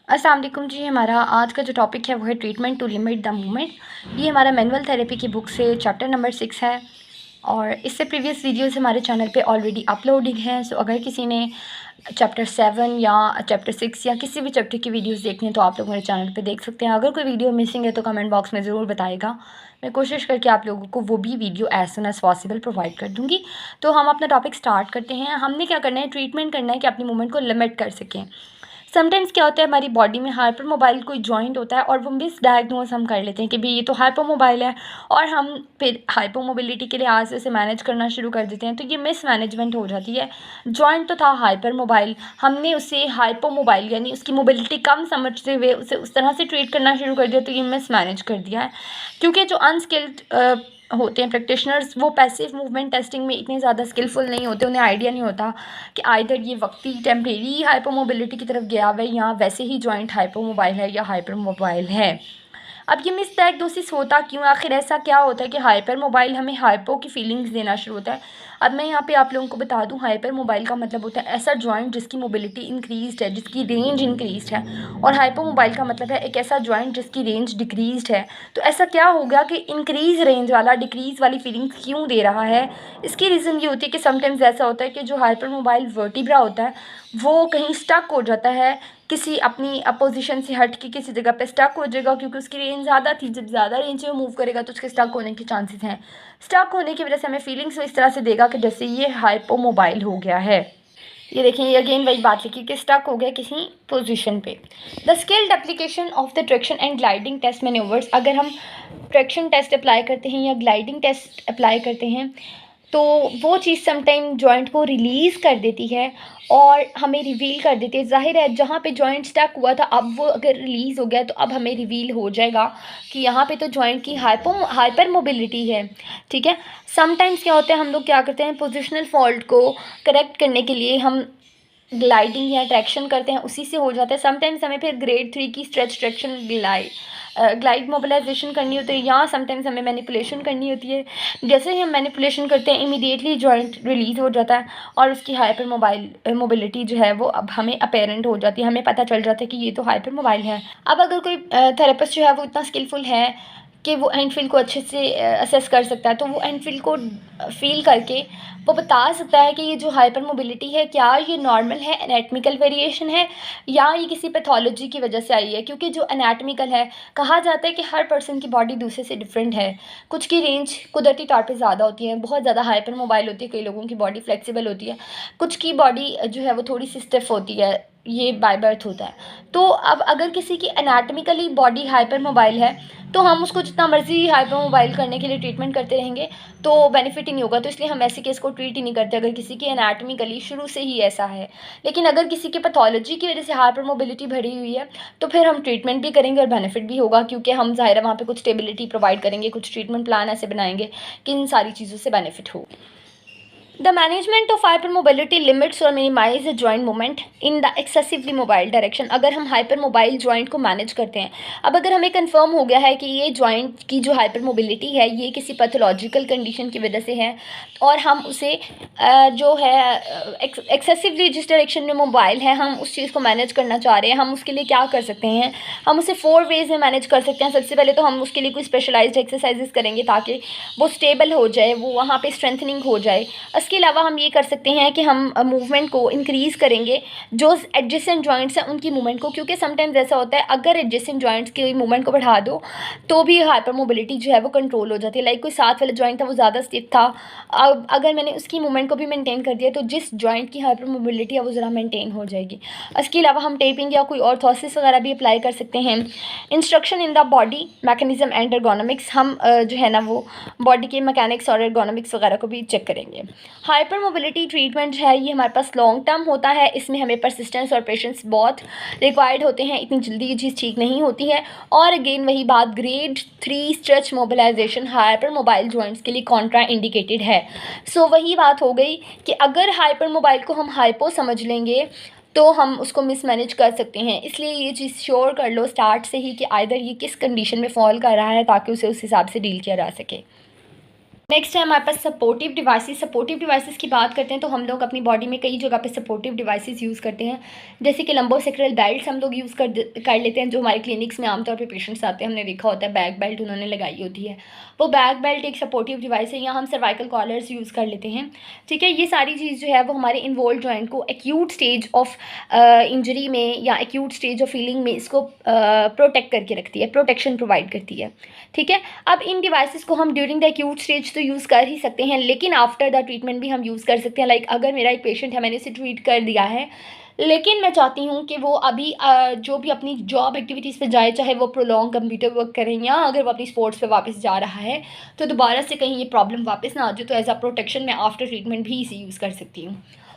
अस्सलाम वालेकुम जी। हमारा आज का जो टॉपिक है वो है treatment to limit the movement. ये हमारा मैनुअल थेरेपी की बुक से चैप्टर नंबर 6 है और इससे प्रीवियस वीडियोस हमारे चैनल पे ऑलरेडी अपलोडिंग हैं। सो अगर किसी ने चैप्टर 7 या चैप्टर 6 या किसी भी चैप्टर की वीडियोस देखनी है तो आप लोग मेरे चैनल पे देख सकते हैं। अगर कोई वीडियो मिसिंग है तो कमेंट बॉक्स में ज़रूर बताएगा। मैं कोशिश करके आप लोगों को वो भी video as soon as possible provide कर दूँगी। तो हम अपना टॉपिक स्टार्ट करते हैं। हमने क्या करना है, ट्रीटमेंट करना है कि अपनी मूवमेंट को लिमिट कर सकें। समटाइम्स क्या होता है, हमारी बॉडी में हाइपर मोबाइल कोई जॉइंट होता है और वो मिस डायग्नोज हम कर लेते हैं कि भाई ये तो हाइपर मोबाइल है, और हम फिर हाइपर मोबिलिटी के लिहाज से उसे मैनेज करना शुरू कर देते हैं। तो ये मिस मैनेजमेंट हो जाती है। जॉइंट तो था हाइपर मोबाइल, हमने उसे हाइपर मोबाइल यानी उसकी मोबिलिटी कम समझते हुए उसे उस तरह से ट्रीट करना शुरू कर दिया, तो ये मिस मैनेज कर दिया है। क्योंकि जो अनस्किल्ड होते हैं प्रैक्टिशनर्स, वो पैसिव मूवमेंट टेस्टिंग में इतने ज़्यादा स्किलफुल नहीं होते। उन्हें आइडिया नहीं होता कि आइदर ये वक्ती टेम्परेरी हाइपरमोबिलिटी की तरफ गया हुआ है या वैसे ही जॉइंट हाइपरमोबाइल है या हाइपर मोबाइल है। अब ये मिसडायग्नोसिस होता क्यों, आखिर ऐसा क्या होता है कि हाइपर मोबाइल हमें हाइपो की फीलिंग्स देना शुरू होता है। अब मैं यहाँ पे आप लोगों को बता दूँ, हाइपर मोबाइल का मतलब होता है ऐसा जॉइंट जिसकी मोबिलिटी इंक्रीज्ड है, जिसकी रेंज इंक्रीज्ड है, और हाइपर मोबाइल का मतलब है एक ऐसा जॉइंट जिसकी रेंज डिक्रीज्ड है। तो ऐसा क्या हो गया कि इंक्रीज रेंज वाला डिक्रीज वाली फीलिंग्स क्यों दे रहा है? इसकी रीज़न ये होती है कि समटाइम्स ऐसा होता है कि जो हाइपर मोबाइल वर्टिब्रा होता है वो कहीं स्टक हो जाता है, किसी अपनी अपोजिशन से हट के किसी जगह पे स्टक हो जाएगा, क्योंकि उसकी रेंज ज़्यादा थी। जब ज़्यादा रेंज में मूव करेगा तो उसके स्टक होने के चांसेस हैं। स्टक होने की वजह से हमें फीलिंग्स इस तरह से देगा कि जैसे ये हाइपोमोबाइल हो गया है। ये देखें, ये अगेन वही बात लिखी कि स्टक हो गया किसी पोजीशन पे। The skilled application of the traction and gliding test manoeuvres, अगर हम ट्रैक्शन टेस्ट अप्लाई करते हैं या ग्लाइडिंग टेस्ट अप्लाई करते हैं तो वो चीज़ समटाइम जॉइंट को रिलीज़ कर देती है और हमें रिवील कर देती है। ज़ाहिर है जहाँ पे जॉइंट स्टक हुआ था, अब वो अगर रिलीज़ हो गया तो अब हमें रिवील हो जाएगा कि यहाँ पे तो जॉइंट की हाइपर मोबिलिटी है। ठीक है। समटाइम्स क्या होता है, हम लोग क्या करते हैं, पोजिशनल फॉल्ट को करेक्ट करने के लिए हम ग्लाइडिंग या ट्रैक्शन करते हैं, उसी से हो जाता है। समटाइम्स हमें फिर ग्रेड 3 की स्ट्रेच ट्रैक्शन ग्लाइड मोबिलाइजेशन करनी होती है, या समटाइम्स हमें मैनिपुलेशन करनी होती है। जैसे ही हम मैनिपुलेशन करते हैं इमीडिएटली जॉइंट रिलीज़ हो जाता है और उसकी हाइपर मोबिलिटी जो है वो अब हमें अपेरेंट हो जाती है, हमें पता चल जाता है कि ये तो हाइपर मोबाइल है। अब अगर कोई थेरेपिस्ट जो है वो इतना स्किलफुल है कि वो एंड फील को अच्छे से असेस कर सकता है, तो वो एंड फील को फील करके वो बता सकता है कि ये जो हाइपर मोबिलिटी है क्या ये नॉर्मल है, एनाटॉमिकल वेरिएशन है, या ये किसी पैथोलॉजी की वजह से आई है। क्योंकि जो एनाटॉमिकल है, कहा जाता है कि हर पर्सन की बॉडी दूसरे से डिफरेंट है। कुछ की रेंज कुदरती तौर पे ज़्यादा होती है, बहुत ज़्यादा हाइपर मोबाइल होती है, कई लोगों की बॉडी फ्लेक्सिबल होती है, कुछ की बॉडी जो है वो थोड़ी सी स्टिफ होती है, ये बाय बर्थ होता है। तो अब अगर किसी की एनाटॉमिकली बॉडी हाइपर मोबाइल है तो हम उसको जितना मर्जी हाइपर मोबाइल करने के लिए ट्रीटमेंट करते रहेंगे तो बेनिफिट ही नहीं होगा। तो इसलिए हम ऐसे केस को ट्रीट ही नहीं करते अगर किसी की एनाटॉमिकली शुरू से ही ऐसा है। लेकिन अगर किसी की पैथोलॉजी की वजह से हाइपर मोबिलिटी बढ़ी हुई है तो फिर हम ट्रीटमेंट भी करेंगे और बेनिफिट भी होगा, क्योंकि हम ज़ाहिर है वहाँ पे कुछ स्टेबिलिटी प्रोवाइड करेंगे, कुछ ट्रीटमेंट प्लान ऐसे बनाएंगे कि इन सारी चीज़ों से बेनिफिट हो। The management of hypermobility limits or minimize the joint movement in the excessively mobile direction। अगर हम hypermobile joint को मैनेज करते हैं, अब अगर हमें कंफर्म हो गया है कि ये joint की जो hypermobility है ये किसी पैथोलॉजिकल कंडीशन की वजह से है, और हम उसे जो है एक्सेसिवली जिस डायरेक्शन में मोबाइल है हम उस चीज़ को मैनेज करना चाह रहे हैं, हम उसके लिए क्या कर सकते हैं, हम उसे 4 वेज़ में मैनेज कर सकते हैं। सबसे पहले तो हम उसके लिए कोई स्पेशलाइज्ड एक्सरसाइजेस करेंगे ताकि वो स्टेबल हो जाए, वो वहाँ पे स्ट्रेंथनिंग हो जाए। इसके अलावा हम ये कर सकते हैं कि हम मूवमेंट को इंक्रीज़ करेंगे जो एडजेसेंट जॉइंट्स हैं उनकी मूवमेंट को, क्योंकि समटाइम्स ऐसा होता है अगर एडजेसेंट जॉइंट्स की मूवमेंट को बढ़ा दो तो भी हाइपर मोबिलिटी जो है वो कंट्रोल हो जाती है। लाइक कोई साथ वाला जॉइंट था वो ज़्यादा स्टिफ था, अब अगर मैंने उसकी मूवमेंट को भी मेंटेन कर दिया तो जिस जॉइंट की हाइपर मोबिलिटी है वो ज़रा मेंटेन हो जाएगी। इसके अलावा हम टेपिंग या कोई ऑर्थोसिस वगैरह भी अप्लाई कर सकते हैं। Instruction in the body mechanism and ergonomics, हम जो है ना वो बॉडी के मैकेनिक्स और एर्गोनॉमिक्स वगैरह को भी चेक करेंगे। हाइपर मोबिलिटी ट्रीटमेंट जो है ये हमारे पास लॉन्ग टर्म होता है, इसमें हमें परसिस्टेंस और पेशेंस बहुत रिक्वायर्ड होते हैं, इतनी जल्दी ये चीज़ ठीक नहीं होती है। और अगेन वही बात, grade 3 stretch mobilization hyper mobile joints के लिए कॉन्ट्रा इंडिकेटेड है। सो वही बात हो गई कि अगर हाइपर मोबाइल को हम हाइपो समझ लेंगे तो हम उसको मिसमैनेज कर सकते हैं। इसलिए ये चीज़ श्योर कर लो स्टार्ट से ही कि आइदर ये किस कंडीशन में फॉल कर रहा है ताकि उसे उस हिसाब से डील किया जा सके। नेक्स्ट है हमारे पास सपोर्टिव डिवाइसेस। सपोर्टिव डिवाइसेस की बात करते हैं तो हम लोग अपनी बॉडी में कई जगह पे सपोर्टिव डिवाइसेस यूज़ करते हैं, जैसे कि लंबोसेक्रल बेल्ट्स हम लोग यूज़ कर लेते हैं, जो हमारे क्लिनिक्स में आमतौर पे पेशेंट्स आते हैं, हमने देखा होता है बैक बेल्ट उन्होंने लगाई होती है, वो बैक बेल्ट एक सपोर्टिव डिवाइस है। या हम सर्वाइकल कॉलर्स यूज़ कर लेते हैं, ठीक है। ये सारी चीज़ जो है वो हमारे इन्वॉल्व जॉइंट को एक्यूट स्टेज ऑफ इंजरी में या एक्यूट स्टेज ऑफ हीलिंग में इसको प्रोटेक्ट करके रखती है, प्रोटेक्शन प्रोवाइड करती है, ठीक है। अब इन डिवाइसेस को हम ड्यूरिंग द एक्यूट स्टेज तो यूज़ कर ही सकते हैं, लेकिन आफ्टर द ट्रीटमेंट भी हम यूज़ कर सकते हैं। लाइक अगर मेरा एक पेशेंट है, मैंने इसे ट्रीट कर दिया है, लेकिन मैं चाहती हूँ कि वो अभी जो भी अपनी जॉब एक्टिविटीज़ पे जाए, चाहे वो प्रोलॉन्ग कंप्यूटर वर्क करें या अगर वो अपनी स्पोर्ट्स पे वापस जा रहा है, तो दोबारा से कहीं ये प्रॉब्लम वापस ना आ जाए, तो एज अ प्रोटेक्शन मैं आफ्टर ट्रीटमेंट भी इसे यूज़ कर सकती हूँ।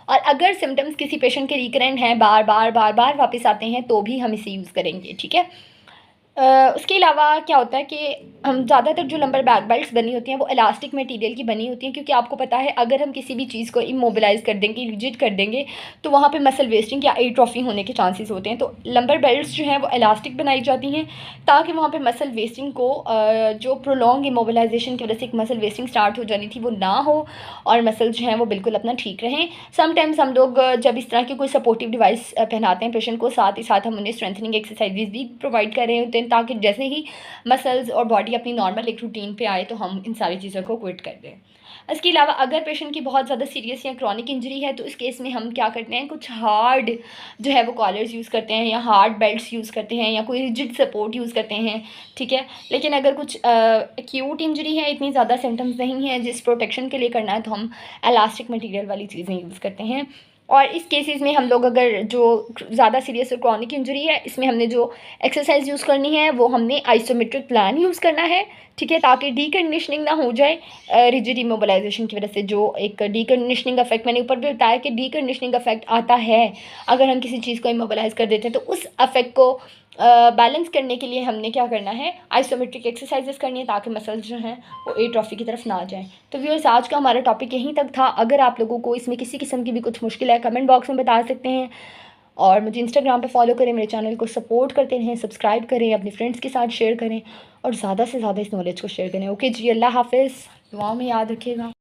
और अगर सिम्टम्स किसी पेशेंट के रिकरेंट हैं, बार बार वापस आते हैं, तो भी हम इसे यूज़ करेंगे, ठीक है। उसके अलावा क्या होता है कि हम ज़्यादातर जो लंबर बैक बेल्ट्स बनी होती हैं वो इलास्टिक मटेरियल की बनी होती हैं, क्योंकि आपको पता है अगर हम किसी भी चीज़ को इमोबिलाइज़ कर देंगे, रिजिड कर देंगे, तो वहाँ पे मसल वेस्टिंग या एट्रोफी होने के चांसेस होते हैं। तो लंबर बेल्ट्स जो हैं वो इलास्टिक बनाई जाती हैं ताकि वहाँ पे मसल वेस्टिंग को जो प्रोलॉन्ग इमोबिलाइजेशन की वजह से एक मसल वेस्टिंग स्टार्ट हो जानी थी वो ना हो, और मसल जो हैं वो बिल्कुल अपना ठीक रहें। समटाइम्स हम लोग जब इस तरह की कोई सपोर्टिव डिवाइस पहनाते हैं पेशेंट को, साथ ही साथ हम उन्हें स्ट्रेंथनिंग एक्सरसाइजेज भी प्रोवाइड कर रहे होते हैं, ताकि जैसे ही मसल्स और बॉडी अपनी नॉर्मल एक रूटीन पे आए तो हम इन सारी चीज़ों को क्विट कर दें। इसके अलावा अगर पेशेंट की बहुत ज़्यादा सीरियस या क्रॉनिक इंजरी है, तो इस केस में हम क्या करते हैं, कुछ हार्ड जो है वो कॉलर्स यूज़ करते हैं या हार्ड बेल्ट्स यूज़ करते हैं या कोई रिजिड सपोर्ट यूज़ करते हैं, ठीक है। लेकिन अगर कुछ एक्यूट इंजरी है, इतनी ज़्यादा सिम्टम्स नहीं है जिस प्रोटेक्शन के लिए करना है, तो हम इलास्टिक मटेरियल वाली चीज़ें यूज़ करते हैं। और इस केसेस में हम लोग अगर जो ज़्यादा सीरियस और क्रॉनिक इंजरी है, इसमें हमने जो एक्सरसाइज यूज़ करनी है वो हमने आइसोमेट्रिक प्लान यूज़ करना है, ठीक है, ताकि डीकंडीशनिंग ना हो जाए रिजिड इमोबिलाइजेशन की वजह से। जो एक डीकंडीशनिंग इफेक्ट मैंने ऊपर भी बताया कि डीकंडीशनिंग इफेक्ट आता है अगर हम किसी चीज़ को इमोबिलाइज कर देते हैं, तो उस इफेक्ट को बैलेंस करने के लिए हमने क्या करना है, आइसोमेट्रिक एक्सरसाइजेस करनी है ताकि मसल्स जो हैं वो एट्रोफी की तरफ ना जाएं। तो व्यूअर्स, आज का हमारा टॉपिक यहीं तक था। अगर आप लोगों को इसमें किसी किस्म की भी कुछ मुश्किल है, कमेंट बॉक्स में बता सकते हैं। और मुझे इंस्टाग्राम पे फॉलो करें, मेरे चैनल को सपोर्ट करते रहें, सब्सक्राइब करें, अपने फ्रेंड्स के साथ शेयर करें और ज़्यादा से ज़्यादा इस नॉलेज को शेयर करें। ओके जी, अल्लाह हाफिज़, दुआओं में याद रखिएगा।